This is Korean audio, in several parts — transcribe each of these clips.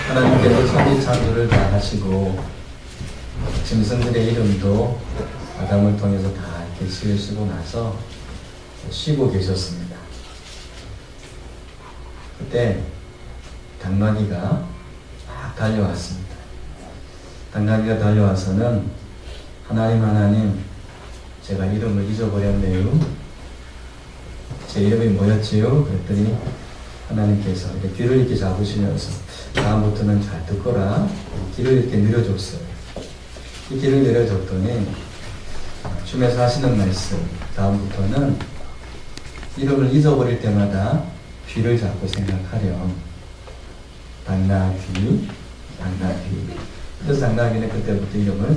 하나님께서 천지 창조를 다 하시고 짐승들의 이름도 아담을 통해서 다 이렇게 지으시고 나서 쉬고 계셨습니다. 그때 당나귀가 막 달려왔습니다. 당나귀가 달려와서는 하나님 제가 이름을 잊어버렸네요. 제 이름이 뭐였지요? 그랬더니 하나님께서 이렇게 귀를 이렇게 잡으시면서 다음부터는 잘 듣거라. 귀를 이렇게 늘려줬어요. 이 귀를 늘려줬더니 주님께서 하시는 말씀, 다음부터는 이름을 잊어버릴 때마다 귀를 잡고 생각하렴. 당나귀. 그래서 당나귀는 그때부터 이름을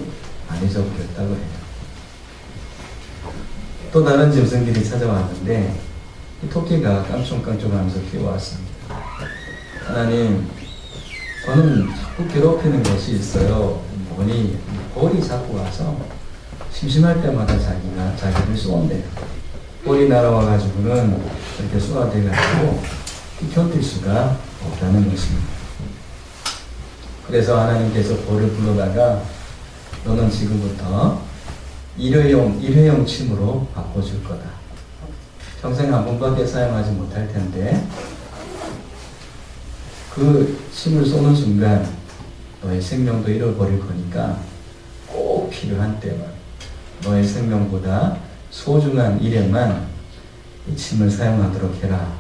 안 잊어버렸다고 해요. 또 다른 짐승들이 찾아왔는데 이 토끼가 깡총깡총하면서 뛰어왔습니다. 하나님, 저는 자꾸 괴롭히는 것이 있어요. 보니 벌이 자꾸 와서 심심할 때마다 자기를 쏘는데요. 벌이 날아와가지고는 이렇게 쏘아대가지고 견딜 수가 없다는 것입니다. 그래서 하나님께서 벌을 불러다가 너는 지금부터 일회용 침으로 바꿔줄 거다. 평생 한 번밖에 사용하지 못할 텐데 그 침을 쏘는 순간 너의 생명도 잃어버릴 거니까 꼭 필요한 때만 너의 생명보다 소중한 일에만 이 침을 사용하도록 해라.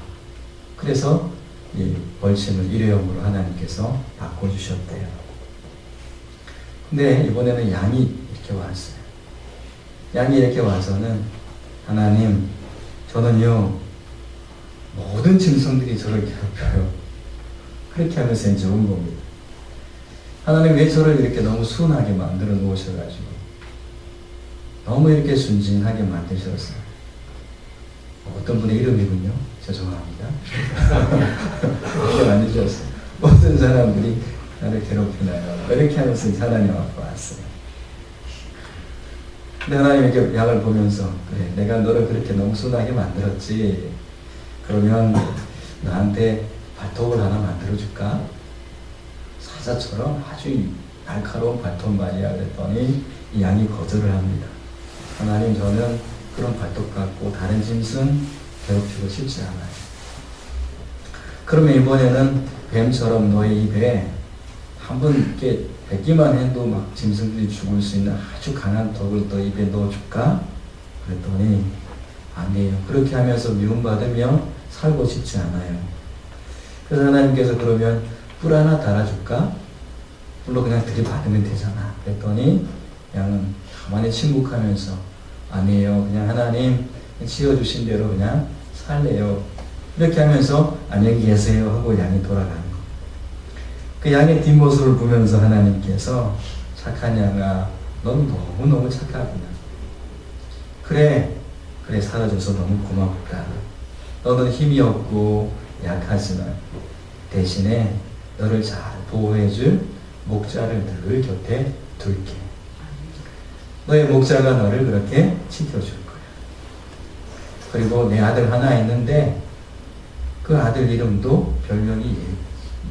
그래서 이 벌침을 일회용으로 하나님께서 바꿔주셨대요. 근데 이번에는 양이 이렇게 왔어요. 양이 이렇게 와서는 하나님, 저는요 모든 짐승들이 저를 괴롭혀요. 그렇게 하면서 이제 온 겁니다. 하나님 왜 저를 이렇게 너무 순하게 만들어 놓으셔가지고 너무 이렇게 순진하게 만드셨어요. 어떤 분의 이름이군요. 죄송합니다. 이렇게 만드셨어요. 모든 사람들이 나를 괴롭히나요. 이렇게 하면서 하나님 앞에 왔어요. 근데 하나님에게 양을 보면서 그래, 내가 너를 그렇게 너무 순하게 만들었지. 그러면 나한테 발톱을 하나 만들어줄까? 사자처럼 아주 날카로운 발톱 말이야. 그랬더니 이 양이 거절을 합니다. 하나님, 저는 그런 발톱 갖고 다른 짐승 괴롭히고 싶지 않아요. 그러면 이번에는 뱀처럼 너의 입에 한번 이렇게 뱉기만 해도 막 짐승들이 죽을 수 있는 아주 강한 독을 너 입에 넣어줄까? 그랬더니 아니에요. 그렇게 하면서 미움받으며 살고 싶지 않아요. 그래서 하나님께서 그러면 뿔 하나 달아줄까? 뿔로 그냥 들이받으면 되잖아. 그랬더니 양은 가만히 침묵하면서 아니에요. 그냥 하나님 지어주신 대로 그냥 살래요. 이렇게 하면서 안녕히 계세요 하고 양이 돌아가는 거. 그 양의 뒷모습을 보면서 하나님께서 착한 양아, 넌 너무너무 착하구나. 그래 살아줘서 너무 고맙다. 너는 힘이 없고 약하지만 대신에 너를 잘 보호해줄 목자를 늘 곁에 둘게. 너의 목자가 너를 그렇게 지켜줄 거야. 그리고 내 아들 하나 있는데 그 아들 이름도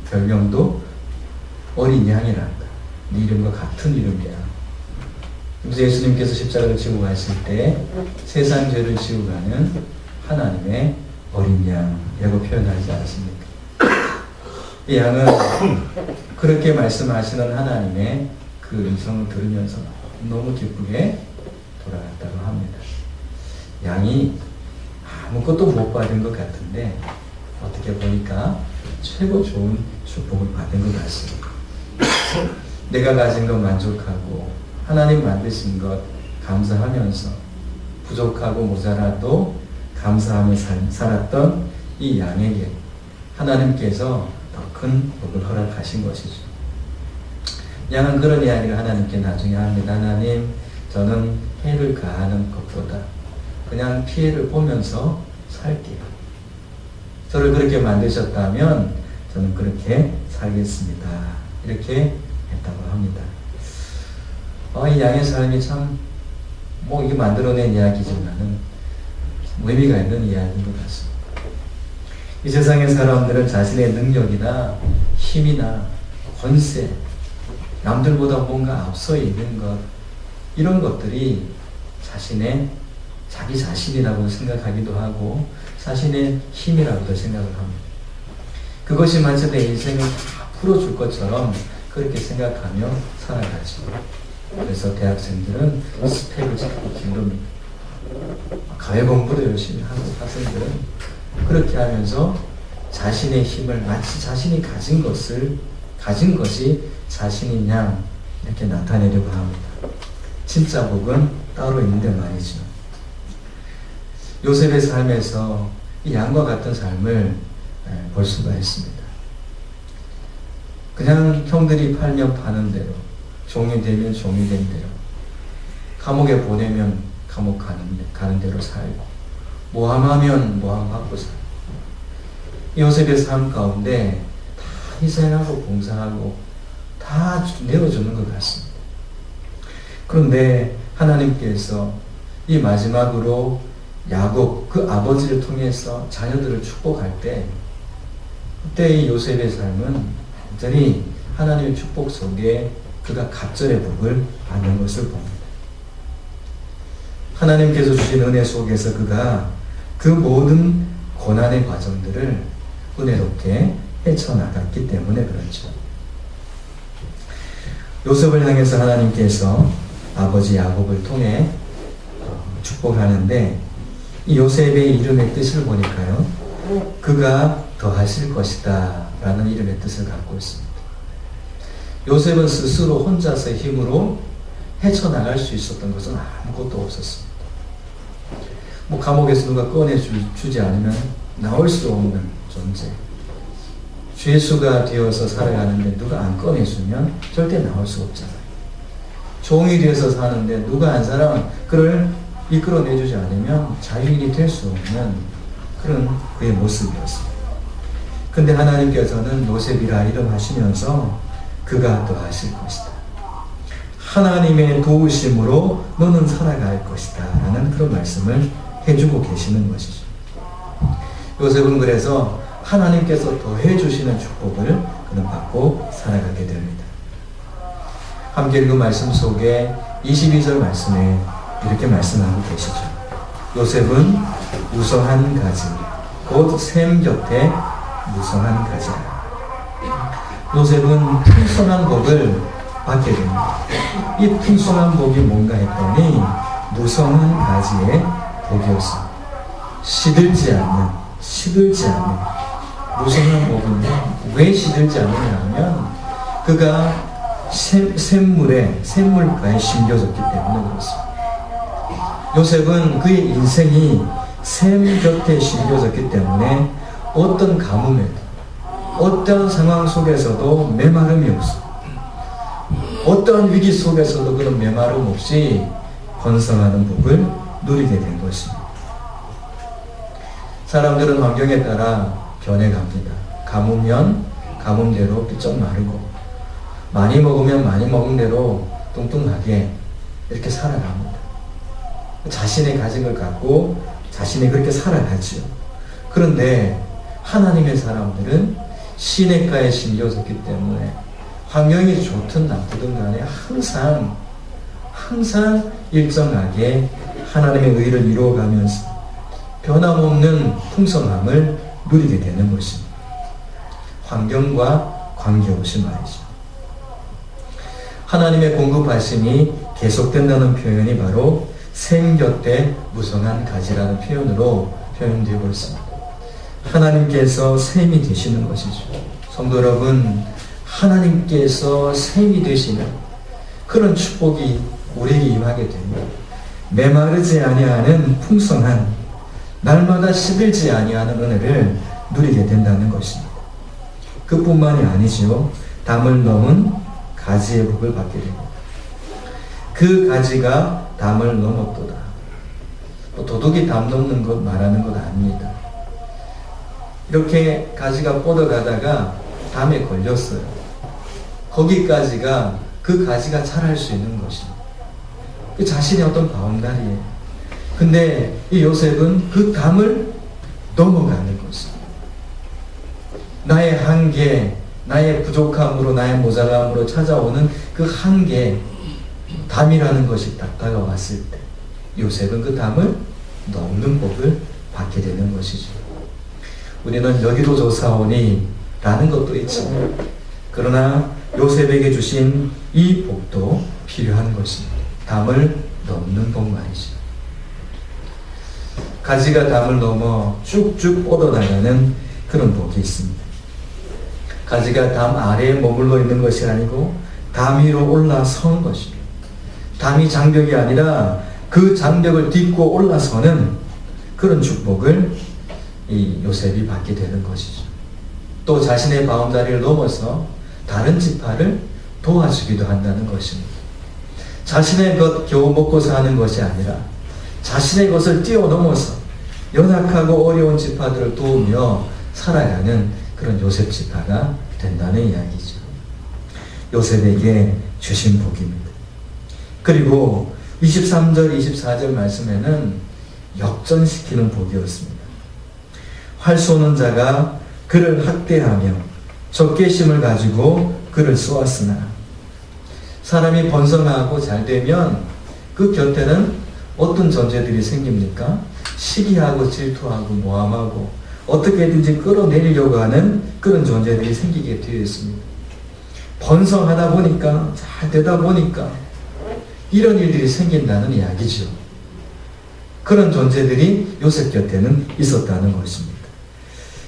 별명도 어린 양이란다. 네 이름과 같은 이름이야. 그래서 예수님께서 십자가를 지고 가실 때 세상 죄를 지고 가는 하나님의 어린 양이라고 표현하지 않습니까? 이 양은 그렇게 말씀하시는 하나님의 그 음성을 들으면서 너무 기쁘게 돌아갔다고 합니다. 양이 아무것도 못 받은 것 같은데 어떻게 보니까 최고 좋은 축복을 받은 것 같습니다. 내가 가진 것 만족하고 하나님 만드신 것 감사하면서 부족하고 모자라도 감사하며 살았던 이 양에게 하나님께서 더 큰 복을 허락하신 것이죠. 양은 그런 이야기를 하나님께 나중에 합니다. 하나님, 저는 해를 가하는 것보다 그냥 피해를 보면서 살게요. 저를 그렇게 만드셨다면 저는 그렇게 살겠습니다. 이렇게 했다고 합니다. 이 양의 삶이 참 이게 만들어낸 이야기지만은 의미가 있는 이야기인 것 같습니다. 이 세상의 사람들은 자신의 능력이나 힘이나 권세, 남들보다 뭔가 앞서 있는 것, 이런 것들이 자기 자신이라고 생각하기도 하고 자신의 힘이라고도 생각을 합니다. 그것이 마치 내 인생을 다 풀어줄 것처럼 그렇게 생각하며 살아가죠. 그래서 대학생들은 스펙을 자꾸 기릅니다. 가외 공부도 열심히 하고 학생들은 그렇게 하면서 자신의 힘을 마치 자신이 가진 것이 자신인 양 이렇게 나타내려고 합니다. 진짜 복은 따로 있는데 말이죠. 요셉의 삶에서 이 양과 같은 삶을 볼 수가 있습니다. 그냥 형들이 팔면 파는 대로, 종이 되면 종이 된 대로, 감옥에 보내면 감옥 가는 대로 살고, 모함하면 모함 받고 살고, 요셉의 삶 가운데 다 희생하고 봉사하고 다 내어주는 것 같습니다. 그런데 하나님께서 이 마지막으로 야곱 그 아버지를 통해서 자녀들을 축복할 때, 그때 이 요셉의 삶은 완전히 하나님의 축복 속에 그가 갑절의 복을 받는 것을 봅니다. 하나님께서 주신 은혜 속에서 그가 그 모든 고난의 과정들을 은혜롭게 헤쳐나갔기 때문에 그렇죠. 요셉을 향해서 하나님께서 아버지 야곱을 통해 축복하는데, 이 요셉의 이름의 뜻을 보니까요, 그가 더하실 것이다 라는 이름의 뜻을 갖고 있습니다. 요셉은 스스로 혼자서의 힘으로 헤쳐나갈 수 있었던 것은 아무것도 없었습니다. 감옥에서 누가 꺼내주지 않으면 나올 수 없는 존재, 죄수가 되어서 살아가는데 누가 안 꺼내주면 절대 나올 수 없잖아요. 종이 되어서 사는데 누가 한 사람 그를 이끌어내주지 않으면 자유인이 될 수 없는 그런 그의 모습이었습니다. 근데 하나님께서는 요셉이라 이름하시면서 그가 더하실 것이다, 하나님의 도우심으로 너는 살아갈 것이다 라는 그런 말씀을 해주고 계시는 것이죠. 요셉은 그래서 하나님께서 더해 주시는 축복을 그는 받고 살아가게 됩니다. 함께 읽은 말씀 속에 22절 말씀에 이렇게 말씀하고 계시죠. 요셉은 무성한 가지, 곧 샘 곁에 무성한 가지라. 요셉은 풍성한 복을 받게 됩니다. 이 풍성한 복이 뭔가 했더니 무성한 가지의 복이었습니다. 시들지 않는 무성한 복은요, 왜 시들지 않느냐 하면 그가 샘물가에 심겨졌기 때문에 그렇습니다. 요셉은 그의 인생이 샘 곁에 심겨졌기 때문에 어떤 가뭄에도, 어떤 상황 속에서도 메마름이 없습니다. 어떤 위기 속에서도 그런 메마름 없이 번성하는 복을 누리게 된 것입니다. 사람들은 환경에 따라 변해갑니다. 가뭄면 가뭄대로 삐쩍 마르고, 많이 먹으면 많이 먹은 대로 뚱뚱하게 이렇게 살아갑니다. 자신의 가짐을 갖고 자신이 그렇게 살아가지요. 그런데 하나님의 사람들은 시냇가에 심겨졌기 때문에 환경이 좋든 나쁘든 간에 항상 일정하게 하나님의 의를 이루어가면서 변함없는 풍성함을 누리게 되는 것입니다. 환경과 관계없이 말이죠. 하나님의 공급하심이 계속된다는 표현이 바로 샘 곁에 무성한 가지라는 표현으로 표현되고 있습니다. 하나님께서 샘이 되시는 것이죠. 성도 여러분, 하나님께서 샘이 되시는 그런 축복이 우리에게 임하게 됩니다. 메마르지 아니하는 풍성한, 날마다 시들지 아니하는 은혜를 누리게 된다는 것입니다. 그뿐만이 아니지요. 담을 넘은 가지의 복을 받게 됩니다. 그 가지가 담을 넘었도다. 도둑이 담 넘는 것 말하는 것 아닙니다. 이렇게 가지가 뻗어가다가 담에 걸렸어요. 거기까지가 그 가지가 자랄 수 있는 것입니다. 그 자신의 어떤 바운다리에. 근데 이 요셉은 그 담을 넘어가는 것입니다. 나의 한계, 나의 부족함으로, 나의 모자람으로 찾아오는 그 한계, 담이라는 것이 딱 다가왔을 때 요셉은 그 담을 넘는 복을 받게 되는 것이죠. 우리는 여기도 조사오니 라는 것도 있지만, 그러나 요셉에게 주신 이 복도 필요한 것입니다. 담을 넘는 복 말이죠. 가지가 담을 넘어 쭉쭉 뻗어나가는 그런 복이 있습니다. 가지가 담 아래에 머물러 있는 것이 아니고 담 위로 올라선 것입니다. 담이 장벽이 아니라 그 장벽을 딛고 올라서는 그런 축복을 이 요셉이 받게 되는 것이죠. 또 자신의 바운다리를 넘어서 다른 지파를 도와주기도 한다는 것입니다. 자신의 것 겨우 먹고 사는 것이 아니라 자신의 것을 뛰어넘어서 연약하고 어려운 지파들을 도우며 살아가는 그런 요셉 지파가 된다는 이야기죠. 요셉에게 주신 복입니다. 그리고 23절, 24절 말씀에는 역전시키는 복이었습니다. 활 쏘는 자가 그를 학대하며 적개심을 가지고 그를 쏘았으나, 사람이 번성하고 잘 되면 그 곁에는 어떤 존재들이 생깁니까? 시기하고 질투하고 모함하고 어떻게든지 끌어내리려고 하는 그런 존재들이 생기게 되어 있습니다. 번성하다 보니까, 잘 되다 보니까 이런 일들이 생긴다는 이야기죠. 그런 존재들이 요셉 곁에는 있었다는 것입니다.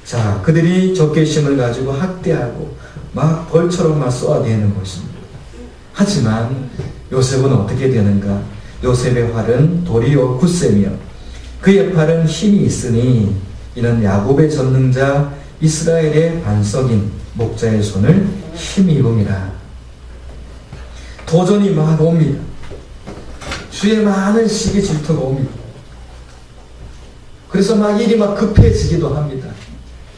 자, 그들이 적개심을 가지고 학대하고 막 벌처럼 막 쏘아대는 것입니다. 하지만 요셉은 어떻게 되는가? 요셉의 활은 도리어 굳세며 그의 팔은 힘이 있으니 이는 야곱의 전능자 이스라엘의 반석인 목자의 손을 힘입음이라. 도전이 막 옵니다. 주의 많은 시기 질투가 옵니다. 그래서 막 일이 막 급해지기도 합니다.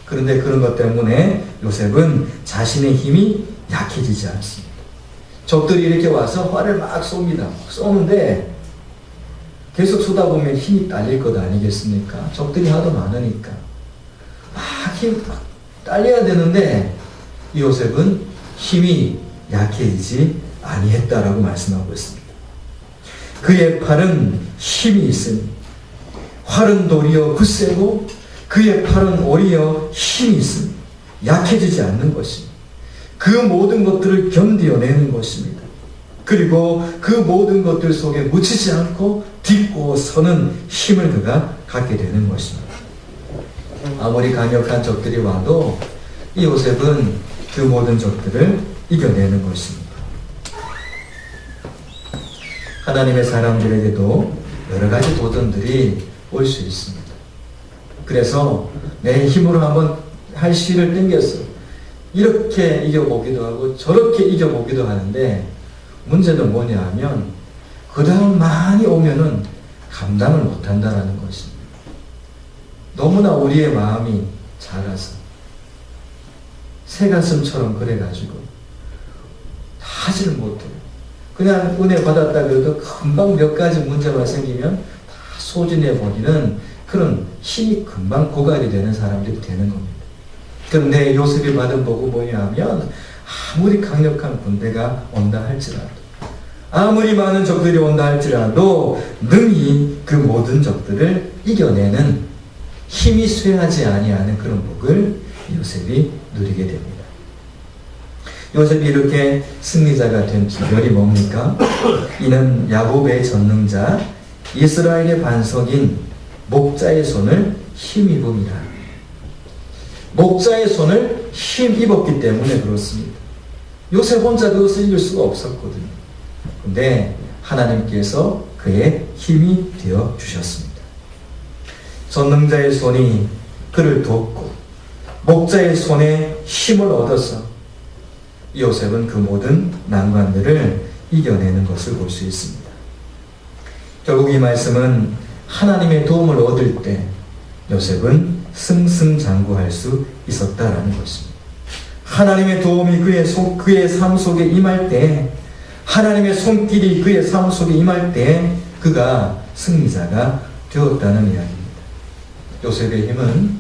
그런데 그런 것 때문에 요셉은 자신의 힘이 약해지지 않습니다. 적들이 이렇게 와서 활을 막 쏩니다. 쏘는데 계속 쏘다 보면 힘이 딸릴 것 아니겠습니까? 적들이 하도 많으니까 막 힘 딸려야 되는데 이 요셉은 힘이 약해지지 아니했다라고 말씀하고 있습니다. 그의 팔은 힘이 있으니, 활은 도리어 굳세고 그의 팔은 오히려 힘이 있으니 약해지지 않는 것입니다. 그 모든 것들을 견뎌내는 것입니다. 그리고 그 모든 것들 속에 묻히지 않고 딛고 서는 힘을 그가 갖게 되는 것입니다. 아무리 강력한 적들이 와도 이 요셉은 그 모든 적들을 이겨내는 것입니다. 하나님의 사람들에게도 여러 가지 도전들이 올 수 있습니다. 그래서 내 힘으로 한번 할 실을 땡겨서 이렇게 이겨보기도 하고 저렇게 이겨보기도 하는데, 문제는 뭐냐 하면 그 다음 많이 오면은 감당을 못한다라는 것입니다. 너무나 우리의 마음이 작아서 새가슴처럼 그래가지고 하지를 못해요. 그냥 은혜 받았다 그래도 금방 몇 가지 문제만 생기면 다 소진해버리는 그런 힘이 금방 고갈이 되는 사람들이 되는 겁니다. 그런데 요셉이 받은 복은 뭐냐 하면, 아무리 강력한 군대가 온다 할지라도, 아무리 많은 적들이 온다 할지라도 능히 그 모든 적들을 이겨내는 힘이 쇠하지 아니하는 그런 복을 요셉이 누리게 됩니다. 요셉이 이렇게 승리자가 된 비결이 뭡니까? 이는 야곱의 전능자 이스라엘의 반석인 목자의 손을 힘입음이라. 목자의 손을 힘입었기 때문에 그렇습니다. 요셉 혼자 그것을 이길 수가 없었거든요. 그런데 하나님께서 그의 힘이 되어 주셨습니다. 전능자의 손이 그를 돕고 목자의 손에 힘을 얻어서 요셉은 그 모든 난관들을 이겨내는 것을 볼 수 있습니다. 결국 이 말씀은 하나님의 도움을 얻을 때 요셉은 승승장구할 수 있었다라는 것입니다. 하나님의 도움이 그의 삶 속에 임할 때, 하나님의 손길이 그의 삶 속에 임할 때 그가 승리자가 되었다는 이야기입니다. 요셉의 힘은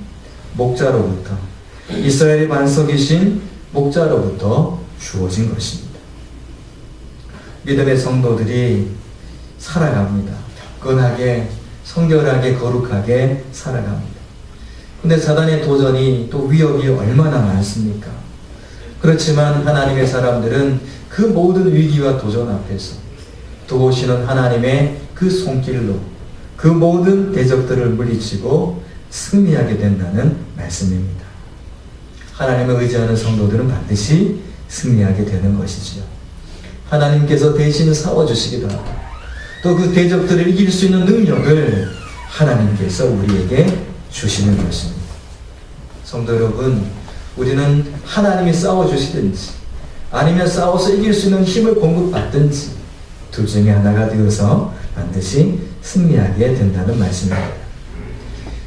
목자로부터, 이스라엘의 반석이신 목자로부터 주어진 것입니다. 믿음의 성도들이 살아갑니다. 경건하게, 성결하게, 거룩하게 살아갑니다. 근데 사단의 도전이 또 위협이 얼마나 많습니까? 그렇지만 하나님의 사람들은 그 모든 위기와 도전 앞에서 도우시는 하나님의 그 손길로 그 모든 대적들을 물리치고 승리하게 된다는 말씀입니다. 하나님을 의지하는 성도들은 반드시 승리하게 되는 것이지요. 하나님께서 대신 싸워주시기도 하고 또 그 대적들을 이길 수 있는 능력을 하나님께서 우리에게 주시는 것입니다. 성도 여러분, 우리는 하나님이 싸워주시든지 아니면 싸워서 이길 수 있는 힘을 공급받든지 둘 중에 하나가 되어서 반드시 승리하게 된다는 말씀입니다.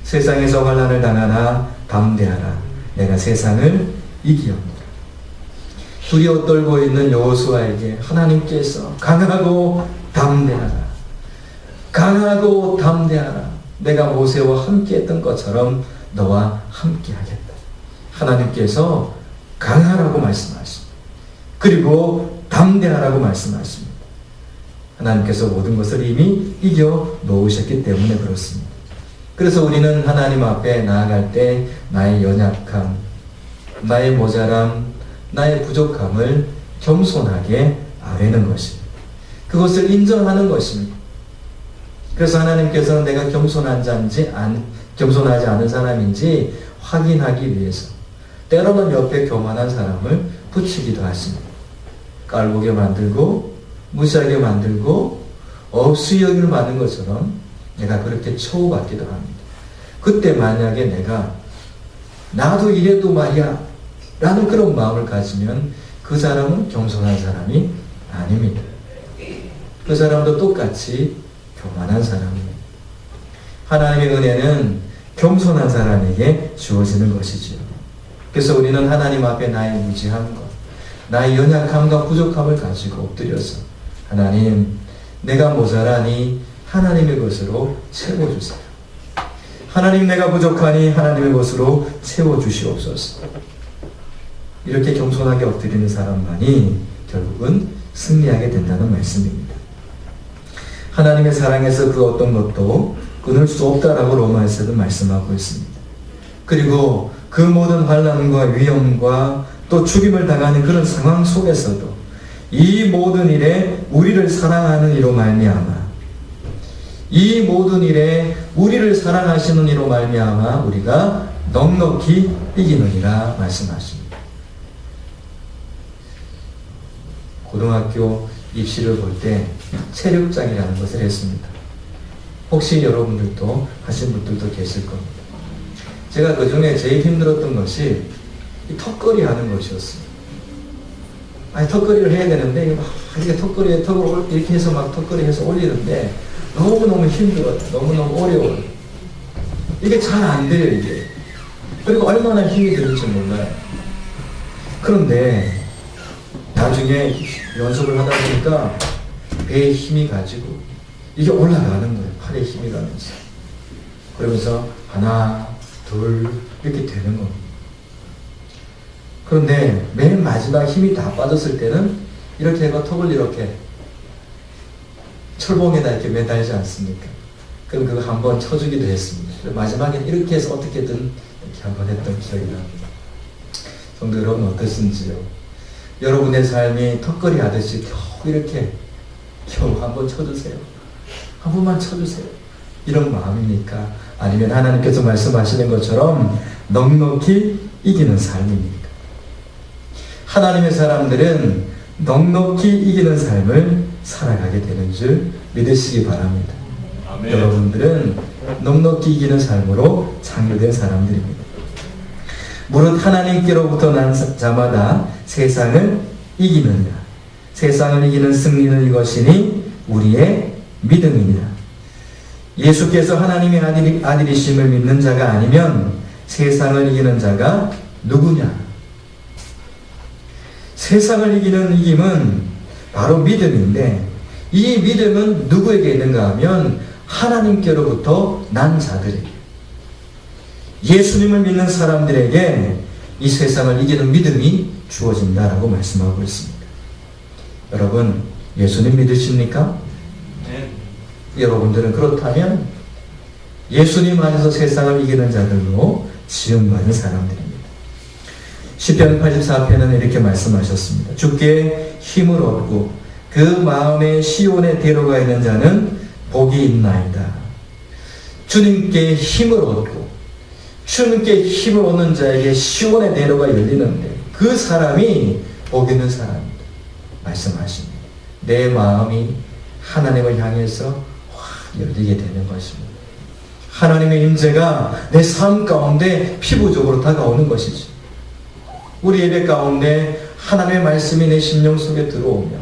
세상에서 환난을 당하나 담대하라. 내가 세상을 이기었노라. 두려워 떨고 있는 여호수아에게 하나님께서 강하고 담대하라. 강하고 담대하라. 내가 모세와 함께 했던 것처럼 너와 함께 하겠다. 하나님께서 강하라고 말씀하십니다. 그리고 담대하라고 말씀하십니다. 하나님께서 모든 것을 이미 이겨 놓으셨기 때문에 그렇습니다. 그래서 우리는 하나님 앞에 나아갈 때 나의 연약함, 나의 모자람, 나의 부족함을 겸손하게 아뢰는 것입니다. 그것을 인정하는 것입니다. 그래서 하나님께서는 내가 겸손한 자인지 겸손하지 않은 사람인지 확인하기 위해서 때로는 옆에 교만한 사람을 붙이기도 하십니다. 깔보게 만들고 무시하게 만들고 없이 여기를 만든 것처럼 내가 그렇게 처우받기도 합니다. 그때 만약에 내가 나도 이래도 말이야 라는 그런 마음을 가지면 그 사람은 겸손한 사람이 아닙니다. 그 사람도 똑같이 교만한 사람입니다. 하나님의 은혜는 겸손한 사람에게 주어지는 것이지요. 그래서 우리는 하나님 앞에 나의 무지함과 나의 연약함과 부족함을 가지고 엎드려서 하나님, 내가 모자라니 하나님의 것으로 채워주세요. 하나님, 내가 부족하니 하나님의 것으로 채워주시옵소서. 이렇게 겸손하게 엎드리는 사람만이 결국은 승리하게 된다는 말씀입니다. 하나님의 사랑에서 그 어떤 것도 끊을 수 없다라고 로마에서도 말씀하고 있습니다. 그리고 그 모든 환난과 위험과 또 죽임을 당하는 그런 상황 속에서도 이 모든 일에 우리를 사랑하는 이로 말미암아 이 모든 일에 우리를 사랑하시는 이로 말미암아 우리가 넉넉히 이기느니라 말씀하십니다. 고등학교 입시를 볼 때 체력장이라는 것을 했습니다. 혹시 여러분들도 하신 분들도 계실 겁니다. 제가 그 중에 제일 힘들었던 것이 이 턱걸이 하는 것이었어요. 아니, 턱걸이를 해야 되는데, 이게 턱걸이에 턱을 이렇게 해서 막 턱걸이 해서 올리는데, 너무너무 힘들어요. 너무너무 어려워요. 이게 잘 안 돼요, 이게. 그리고 얼마나 힘이 들을지 몰라요. 그런데, 나중에 연습을 하다 보니까 배에 힘이 가지고, 이게 올라가는 거예요. 팔에 힘이 가면서. 그러면서, 하나, 둘, 이렇게 되는 겁니다. 그런데 맨 마지막 힘이 다 빠졌을 때는 이렇게 해가 턱을 이렇게 철봉에다 이렇게 매달지 않습니까? 그럼 그거 한번 쳐주기도 했습니다. 마지막엔 이렇게 해서 어떻게든 이렇게 한번 했던 기억이 납니다. 성도 여러분 어떠신지요? 여러분의 삶이 턱걸이 하듯이 겨우 이렇게 겨우 한번 쳐주세요. 한 번만 쳐주세요. 이런 마음입니까? 아니면 하나님께서 말씀하시는 것처럼 넉넉히 이기는 삶입니까? 하나님의 사람들은 넉넉히 이기는 삶을 살아가게 되는 줄 믿으시기 바랍니다. 아멘. 여러분들은 넉넉히 이기는 삶으로 창조된 사람들입니다. 무릇 하나님께로부터 난 자마다 세상을 이기느니라. 세상을 이기는 승리는 이것이니 우리의 믿음이니라. 예수께서 하나님의 아들이심을 믿는 자가 아니면 세상을 이기는 자가 누구냐? 세상을 이기는 이김은 바로 믿음인데 이 믿음은 누구에게 있는가 하면 하나님께로부터 난 자들에게, 예수님을 믿는 사람들에게 이 세상을 이기는 믿음이 주어진다라고 말씀하고 있습니다. 여러분, 예수님 믿으십니까? 네. 여러분들은 그렇다면 예수님 안에서 세상을 이기는 자들로 지음받은 사람들입니다. 시편 84편은 이렇게 말씀하셨습니다. 주께 힘을 얻고 그 마음에 시온에 데려가 있는 자는 복이 있나이다. 주님께 힘을 얻고 주님께 힘을 얻는 자에게 시온의 대로가 열리는데 그 사람이 복 있는 사람입니다. 말씀하십니다. 내 마음이 하나님을 향해서 확 열리게 되는 것입니다. 하나님의 임재가 내 삶 가운데 피부적으로 다가오는 것이지. 우리 예배 가운데 하나님의 말씀이 내 심령 속에 들어오며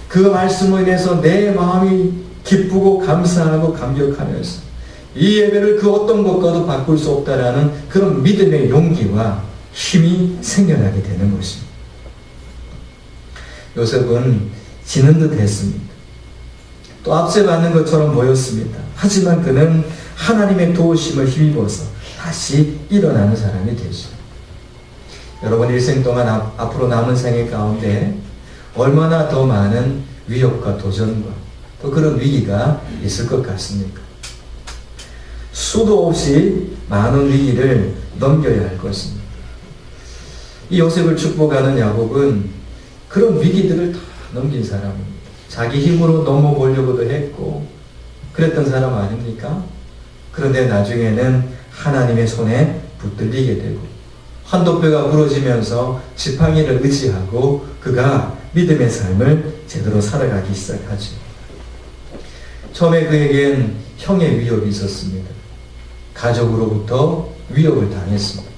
그 말씀으로 인해서 내 마음이 기쁘고 감사하고 감격하면서 이 예배를 그 어떤 것과도 바꿀 수 없다라는 그런 믿음의 용기와 힘이 생겨나게 되는 것입니다. 요셉은 지는 듯 했습니다. 또 압제받는 것처럼 보였습니다. 하지만 그는 하나님의 도우심을 힘입어서 다시 일어나는 사람이 되죠. 여러분 일생 동안 앞으로 남은 생애 가운데 얼마나 더 많은 위협과 도전과 또 그런 위기가 있을 것 같습니까? 수도 없이 많은 위기를 넘겨야 할 것입니다. 이 요셉을 축복하는 야곱은 그런 위기들을 다 넘긴 사람입니다. 자기 힘으로 넘어보려고도 했고 그랬던 사람 아닙니까? 그런데 나중에는 하나님의 손에 붙들리게 되고 환도뼈가 부러지면서 지팡이를 의지하고 그가 믿음의 삶을 제대로 살아가기 시작하죠. 처음에 그에겐 형의 위협이 있었습니다. 가족으로부터 위협을 당했습니다.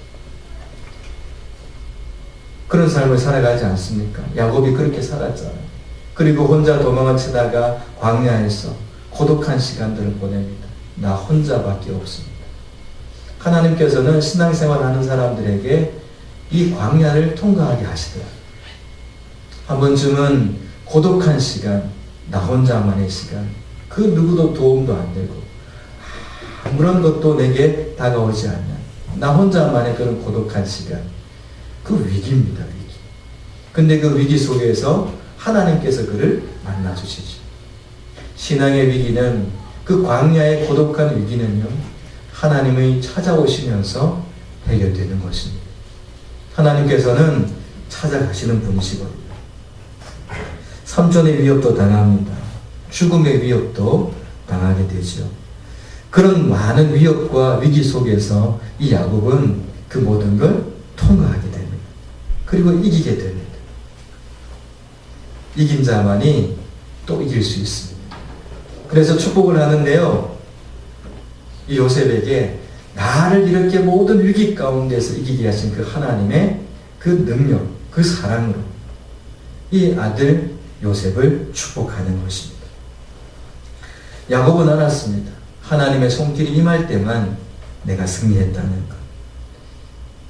그런 삶을 살아가지 않습니까? 야곱이 그렇게 살았잖아요. 그리고 혼자 도망을 치다가 광야에서 고독한 시간들을 보냅니다. 나 혼자밖에 없습니다. 하나님께서는 신앙생활하는 사람들에게 이 광야를 통과하게 하시더라고요. 한 번쯤은 고독한 시간, 나 혼자만의 시간, 그 누구도 도움도 안 되고 아무런 것도 내게 다가오지 않는 나 혼자만의 그런 고독한 시간, 그 위기입니다. 위기. 근데 그 위기 속에서 하나님께서 그를 만나주시죠. 신앙의 위기는 그 광야의 고독한 위기는요, 하나님의 찾아오시면서 해결되는 것입니다. 하나님께서는 찾아가시는 분이시거든요. 삼존의 위협도 당합니다. 죽음의 위협도 당하게 되죠. 그런 많은 위협과 위기 속에서 이 야곱은 그 모든 걸 통과하게 됩니다. 그리고 이기게 됩니다. 이긴 자만이 또 이길 수 있습니다. 그래서 축복을 하는데요. 이 요셉에게 나를 이렇게 모든 위기 가운데서 이기게 하신 그 하나님의 그 능력, 그 사랑으로 이 아들 요셉을 축복하는 것입니다. 야곱은 알았습니다. 하나님의 손길이 임할 때만 내가 승리했다는 것.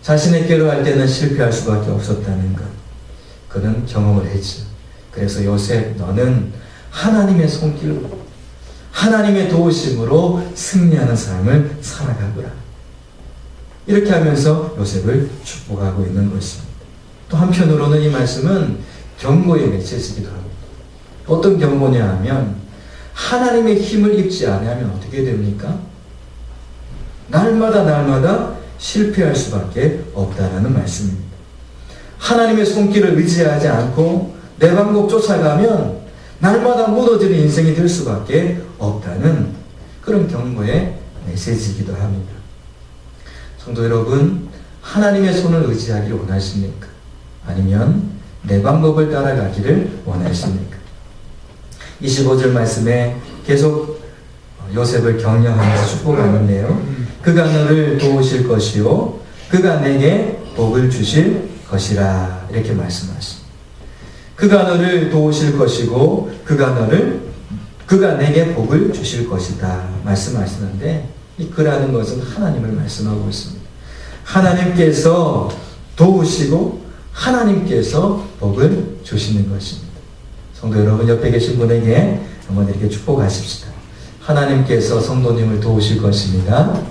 자신에게로 할 때는 실패할 수밖에 없었다는 것. 그는 경험을 했죠. 그래서 요셉, 너는 하나님의 손길로, 하나님의 도우심으로 승리하는 삶을 살아가거라. 이렇게 하면서 요셉을 축복하고 있는 것입니다. 또 한편으로는 이 말씀은 경고의 메시지이기도 합니다. 어떤 경고냐 하면 하나님의 힘을 입지 않으면 어떻게 됩니까? 날마다 실패할 수밖에 없다라는 말씀입니다. 하나님의 손길을 의지하지 않고 내 방법 쫓아가면 날마다 무너지는 인생이 될 수밖에 없다는 그런 경고의 메시지이기도 합니다. 성도 여러분, 하나님의 손을 의지하기를 원하십니까? 아니면 내 방법을 따라가기를 원하십니까? 25절 말씀에 계속 요셉을 격려하면서 축복하는데요. 그가 너를 도우실 것이요 그가 내게 복을 주실 것이라 이렇게 말씀하십니다. 그가 너를 도우실 것이고 그가 내게 복을 주실 것이다 말씀하시는데 이 그라는 것은 하나님을 말씀하고 있습니다. 하나님께서 도우시고 하나님께서 복을 주시는 것입니다. 성도 여러분, 옆에 계신 분에게 한번 이렇게 축복하십시다. 하나님께서 성도님을 도우실 것입니다.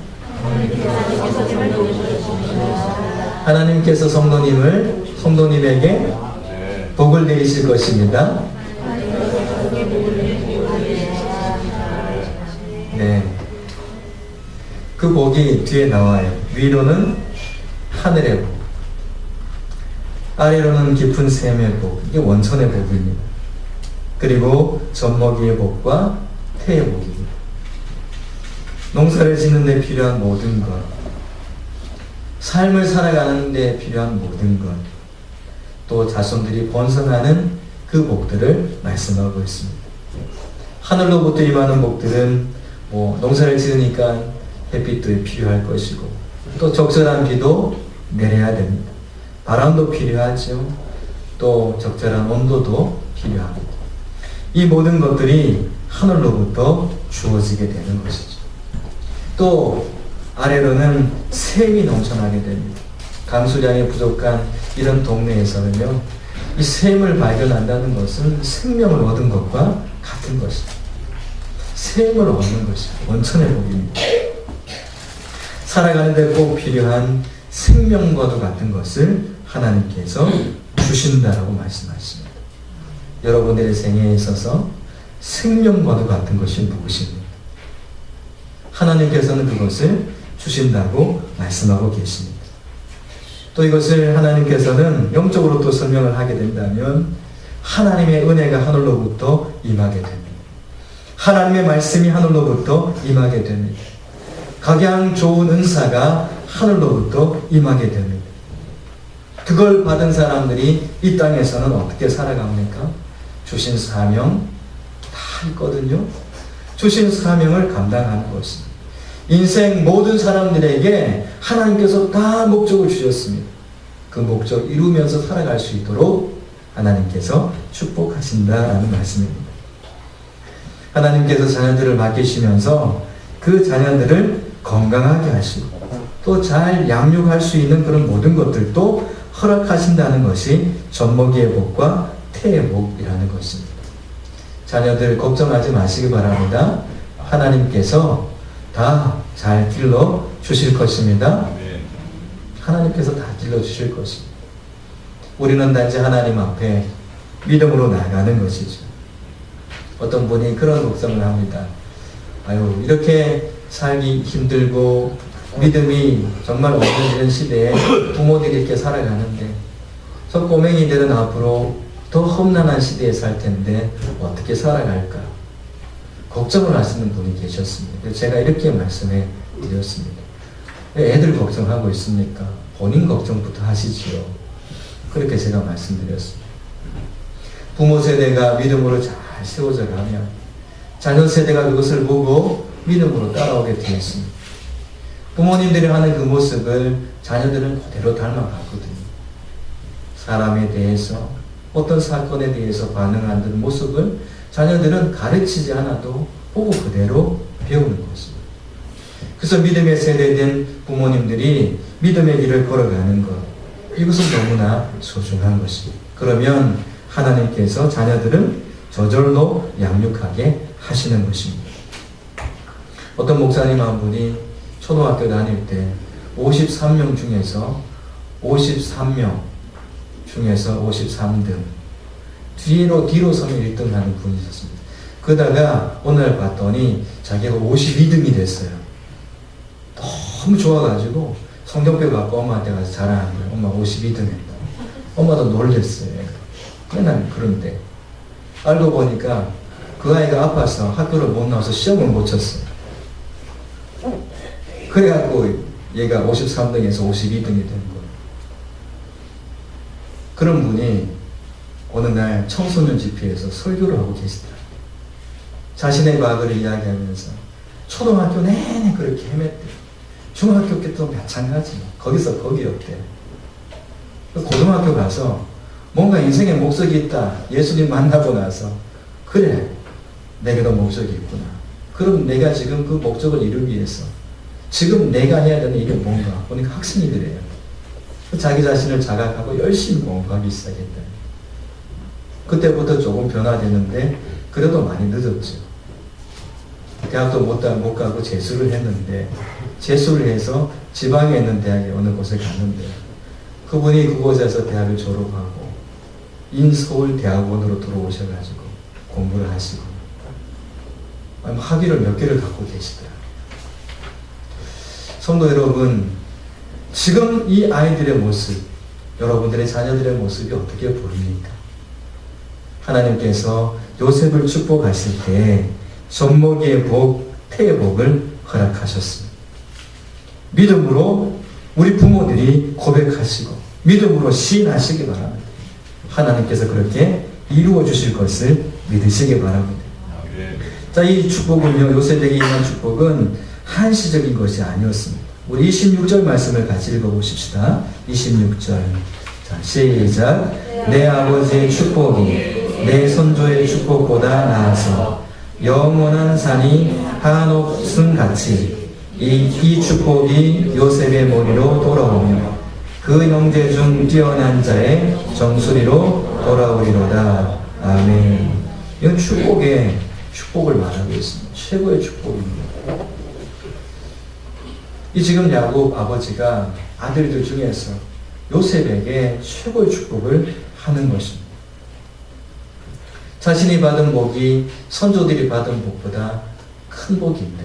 하나님께서 성도님에게 복을 내리실 것입니다. 네. 그 복이 뒤에 나와요. 위로는 하늘의 복, 아래로는 깊은 샘의 복, 이게 원천의 복입니다. 그리고 젖먹이의 복과 태의 복입니다. 농사를 짓는 데 필요한 모든 것, 삶을 살아가는 데 필요한 모든 것, 또 자손들이 번성하는 그 복들을 말씀하고 있습니다. 하늘로부터 임하는 복들은 농사를 지으니까 햇빛도 필요할 것이고, 또 적절한 비도 내려야 됩니다. 바람도 필요하죠. 또 적절한 온도도 필요합니다. 이 모든 것들이 하늘로부터 주어지게 되는 것이죠. 또 아래로는 샘이 넘쳐나게 됩니다. 강수량이 부족한 이런 동네에서는요, 이 샘을 발견한다는 것은 생명을 얻은 것과 같은 것입니다. 샘을 얻는 것이 원천의 복입니다. 살아가는 데 꼭 필요한 생명과도 같은 것을 하나님께서 주신다라고 말씀하십니다. 여러분들의 생애에 있어서 생명과도 같은 것이 무엇입니까? 하나님께서는 그것을 주신다고 말씀하고 계십니다. 또 이것을 하나님께서는 영적으로 또 설명을 하게 된다면 하나님의 은혜가 하늘로부터 임하게 됩니다. 하나님의 말씀이 하늘로부터 임하게 됩니다. 각양 좋은 은사가 하늘로부터 임하게 됩니다. 그걸 받은 사람들이 이 땅에서는 어떻게 살아갑니까? 주신 사명 다 있거든요. 주신 사명을 감당하는 것입니다. 인생 모든 사람들에게 하나님께서 다 목적을 주셨습니다. 그 목적 이루면서 살아갈 수 있도록 하나님께서 축복하신다라는 말씀입니다. 하나님께서 자녀들을 맡기시면서 그 자녀들을 건강하게 하시고 또 잘 양육할 수 있는 그런 모든 것들도 허락하신다는 것이 젖먹이의 복과 태의 복이라는 것입니다. 자녀들 걱정하지 마시기 바랍니다. 하나님께서 다 잘 길러 주실 것입니다. 하나님께서 다 길러 주실 것입니다. 우리는 단지 하나님 앞에 믿음으로 나가는 것이죠. 어떤 분이 그런 걱정을 합니다. 아유, 이렇게 살기 힘들고 믿음이 정말 없는 이런 시대에 부모들이 이렇게 살아가는데 저 꼬맹이들은 앞으로 더 험난한 시대에 살 텐데 어떻게 살아갈까? 걱정을 하시는 분이 계셨습니다. 그래서 제가 이렇게 말씀해 드렸습니다. 왜 애들 걱정하고 있습니까? 본인 걱정부터 하시지요. 그렇게 제가 말씀드렸습니다. 부모 세대가 믿음으로 잘 세워져 가면 자녀 세대가 그것을 보고 믿음으로 따라오게 되어 있습니다. 부모님들이 하는 그 모습을 자녀들은 그대로 닮아갔거든요. 사람에 대해서 어떤 사건에 대해서 반응하는 모습을 자녀들은 가르치지 않아도 보고 그대로 배우는 것입니다. 그래서 믿음의 세대된 부모님들이 믿음의 길을 걸어가는 것, 이것은 너무나 소중한 것입니다. 그러면 하나님께서 자녀들은 저절로 양육하게 하시는 것입니다. 어떤 목사님 한 분이 초등학교 다닐 때 53명 중에서 53등 뒤로 서면 1등 하는 분이 있었습니다. 그러다가 오늘 봤더니 자기가 52등이 됐어요. 너무 좋아가지고 성적표 갖고 엄마한테 가서 자랑한 거예요. 엄마 52등 했다. 엄마도 놀랬어요. 맨날 그런데 알고 보니까 그 아이가 아파서 학교를 못 나와서 시험을 못 쳤어요. 그래갖고 얘가 53등에서 52등이 된 거예요. 그런 분이 어느 날 청소년 집회에서 설교를 하고 계시더라고요. 자신의 과거를 이야기하면서 초등학교 내내 그렇게 헤맸대요. 중학교 때도 마찬가지. 거기서 거기였대요. 고등학교 가서 뭔가 인생에 목적이 있다. 예수님 만나고 나서 그래, 내게도 목적이 있구나. 그럼 내가 지금 그 목적을 이루기 위해서 지금 내가 해야 되는 일이 뭔가 보니까 학생이 그래요. 자기 자신을 자각하고 열심히 공부하기 시작했다. 그때부터 조금 변화되는데 그래도 많이 늦었죠. 대학도 못 가고 재수를 했는데 재수를 해서 지방에 있는 대학에 어느 곳에 갔는데 그분이 그곳에서 대학을 졸업하고 인서울대학원으로 들어오셔가지고 공부를 하시고 학위를 몇 개를 갖고 계시더라. 성도 여러분, 지금 이 아이들의 모습, 여러분들의 자녀들의 모습이 어떻게 보입니까? 하나님께서 요셉을 축복하실 때 젖먹이의 복, 태의 복을 허락하셨습니다. 믿음으로 우리 부모들이 고백하시고 믿음으로 시인하시기 바랍니다. 하나님께서 그렇게 이루어 주실 것을 믿으시기 바랍니다. 자, 이 축복은요, 요셉에게 임한 축복은 한시적인 것이 아니었습니다. 우리 26절 말씀을 같이 읽어보십시다. 26절. 자, 시작. 내 아버지의 축복이 내 선조의 축복보다 나아서 영원한 산이 한옥순 같이 이 축복이 요셉의 머리로 돌아오며 그 형제 중 뛰어난 자의 정수리로 돌아오리로다. 아멘. 이건 축복을 말하고 있습니다. 최고의 축복입니다. 이 지금 야곱 아버지가 아들들 중에서 요셉에게 최고의 축복을 하는 것입니다. 자신이 받은 복이 선조들이 받은 복보다 큰 복인데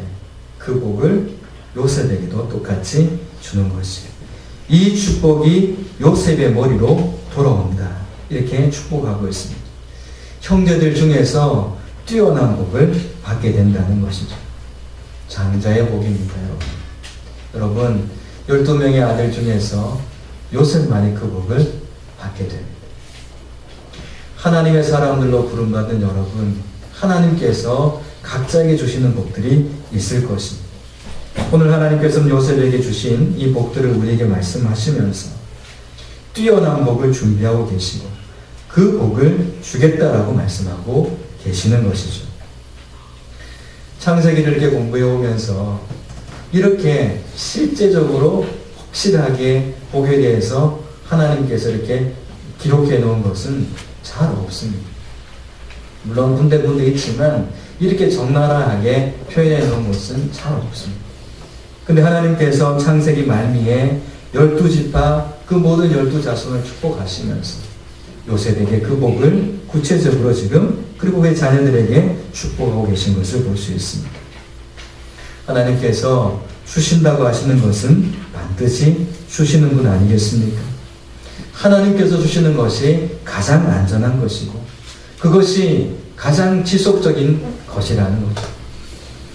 그 복을 요셉에게도 똑같이 주는 것이에요. 이 축복이 요셉의 머리로 돌아온다. 이렇게 축복하고 있습니다. 형제들 중에서 뛰어난 복을 받게 된다는 것이죠. 장자의 복입니다, 여러분. 12명의 아들 중에서 요셉만이 그 복을 받게 됩니다. 하나님의 사람들로 부름받은 여러분, 하나님께서 각자에게 주시는 복들이 있을 것입니다. 오늘 하나님께서는 요셉에게 주신 이 복들을 우리에게 말씀하시면서 뛰어난 복을 준비하고 계시고 그 복을 주겠다라고 말씀하고 계시는 것이죠. 창세기를 이렇게 공부해 오면서 이렇게 실제적으로 확실하게 복에 대해서 하나님께서 이렇게 기록해 놓은 것은 잘 없습니다. 물론 군데군데 있지만 이렇게 적나라하게 표현해 놓은 것은 잘 없습니다. 근데 하나님께서 창세기 말미에 12지파 그 모든 12자손을 축복하시면서 요셉에게 그 복을 구체적으로 지금 그리고 그의 자녀들에게 축복하고 계신 것을 볼 수 있습니다. 하나님께서 주신다고 하시는 것은 반드시 주시는 분 아니겠습니까? 하나님께서 주시는 것이 가장 안전한 것이고 그것이 가장 지속적인 것이라는 거죠.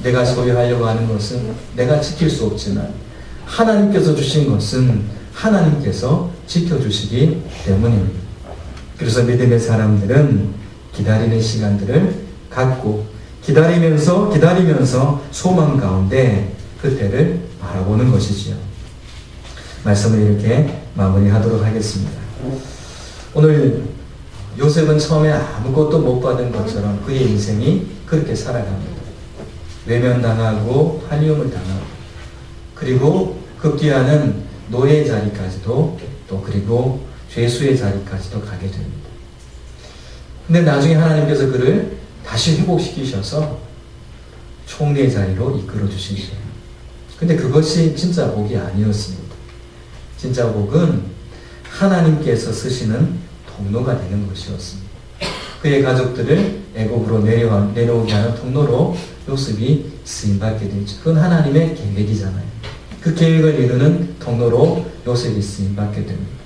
내가 소유하려고 하는 것은 내가 지킬 수 없지만 하나님께서 주신 것은 하나님께서 지켜주시기 때문입니다. 그래서 믿음의 사람들은 기다리는 시간들을 갖고 기다리면서 소망 가운데 그때를 바라보는 것이지요. 말씀을 이렇게 마무리하도록 하겠습니다. 오늘 요셉은 처음에 아무것도 못 받은 것처럼 그의 인생이 그렇게 살아갑니다. 외면당하고 팔리움을 당하고 그리고 급기야는 노예의 자리까지도 또 그리고 죄수의 자리까지도 가게 됩니다. 근데 나중에 하나님께서 그를 다시 회복시키셔서 총리의 자리로 이끌어 주시죠. 근데 그것이 진짜 복이 아니었습니다. 진짜 복은 하나님께서 쓰시는 통로가 되는 것이었습니다. 그의 가족들을 애굽으로 내려오게 하는 통로로 요셉이 쓰임받게 되죠. 그건 하나님의 계획이잖아요. 그 계획을 이루는 통로로 요셉이 쓰임받게 됩니다.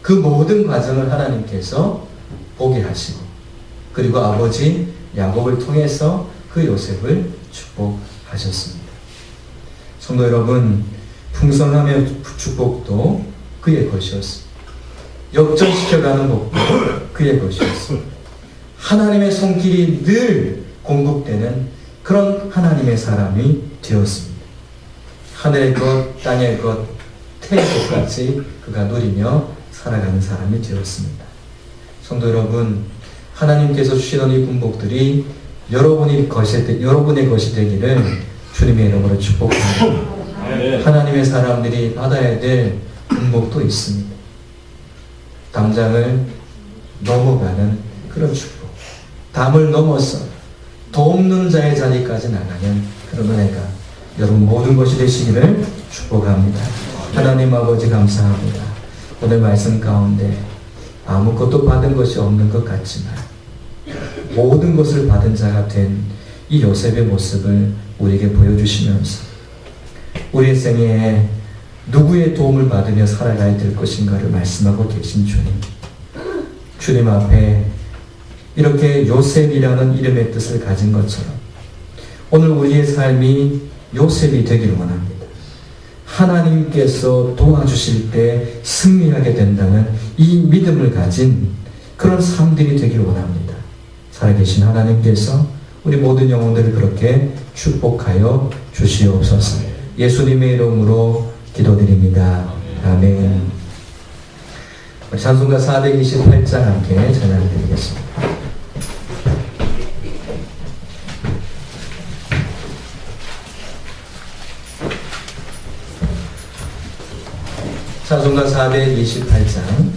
그 모든 과정을 하나님께서 보게 하시고 그리고 아버지 야곱을 통해서 그 요셉을 축복하셨습니다. 성도 여러분, 풍성하며 축복도 그의 것이었습니다. 역전시켜가는 복도 그의 것이었습니다. 하나님의 손길이 늘 공급되는 그런 하나님의 사람이 되었습니다. 하늘의 것, 땅의 것, 태의 것같이 그가 누리며 살아가는 사람이 되었습니다. 성도 여러분, 하나님께서 주시던 이 분복들이 여러분의 것이 되기를 주님의 이름으로 축복합니다. 하나님의 사람들이 받아야 될 분복도 있습니다. 담장을 넘어가는 그런 축복. 담을 넘어서 돕는 자의 자리까지 나가는 그런 은혜가 여러분 모든 것이 되시기를 축복합니다. 하나님 아버지 감사합니다. 오늘 말씀 가운데 아무것도 받은 것이 없는 것 같지만 모든 것을 받은 자가 된 이 요셉의 모습을 우리에게 보여주시면서 우리의 생애에 누구의 도움을 받으며 살아가야 될 것인가를 말씀하고 계신 주님. 주님 앞에 이렇게 요셉이라는 이름의 뜻을 가진 것처럼 오늘 우리의 삶이 요셉이 되길 원합니다. 하나님께서 도와주실 때 승리하게 된다는 이 믿음을 가진 그런 삶들이 되길 원합니다. 살아계신 하나님께서 우리 모든 영혼들을 그렇게 축복하여 주시옵소서. 예수님의 이름으로 기도드립니다. 아멘. 찬송가 428장 함께 찬양드리겠습니다. 찬송가 428장